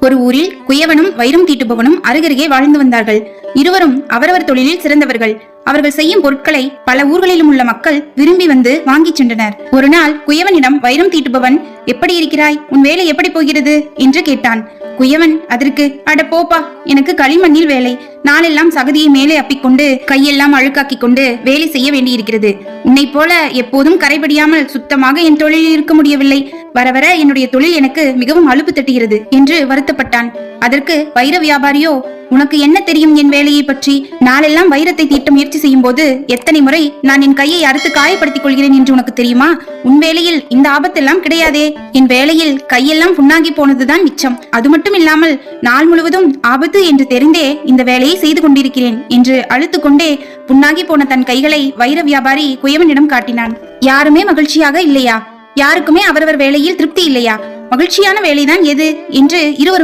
ஒரு ஊரில் குயவனும் வைரம் தீட்டுபவனும் அருகருகே வாழ்ந்து வந்தார்கள். இருவரும் அவரவர் தொழிலில் சிறந்தவர்கள். அவர்கள் செய்யும் பொருட்களை பல ஊர்களிலும் உள்ள மக்கள் விரும்பி வந்து வாங்கிச் சென்றனர். ஒரு நாள் குயவனிடம் வைரம் தீட்டுபவன், எப்படி இருக்கிறாய், உன் வேலை எப்படி போகிறது என்று கேட்டான். குயவன் அதற்கு, அட போப்பா, எனக்கு களிமண்ணில் வேலை. நாளெல்லாம் சகதியை மேலே அப்பிக்கொண்டு கையெல்லாம் அழுக்காக்கி கொண்டு வேலை செய்ய வேண்டியிருக்கிறது. உன்னை போல எப்போதும் கரைபடியாமல் சுத்தமாக என் தொழிலில் இருக்க முடியவில்லை. வர வர என்னுடைய தொழில் எனக்கு மிகவும் அலுப்பு தட்டுகிறது என்று வருத்தப்பட்டான். அதற்கு வைர வியாபாரியோ, உனக்கு என்ன தெரியும் என் வேலையை பற்றி? நாளெல்லாம் வைரத்தை தீட்ட முயற்சி செய்யும் போது எத்தனை முறை நான் என் கையை அறுத்து காயப்படுத்திக் கொள்கிறேன் என்று உனக்கு தெரியுமா? உன் வேலையில் இந்த ஆபத்தெல்லாம் கிடையாதே. என் வேலையில் கையெல்லாம் புண்ணாகி போனதுதான் மிச்சம். அது மட்டும் இல்லாமல் நாள் முழுவதும் ஆபத்து என்று தெரிந்தே இந்த வேலையை செய்து கொண்டிருக்கிறேன் என்று அழுத்துக்கொண்டே புண்ணாகி போன தன் கைகளை வைர வியாபாரி குயவனிடம் காட்டினான். யாருமே மகிழ்ச்சியாக இல்லையா? யாருக்குமே அவரவர் வேலையில் திருப்தி இல்லையா? மகிழ்ச்சியான வேலைதான் எது என்று இருவரும்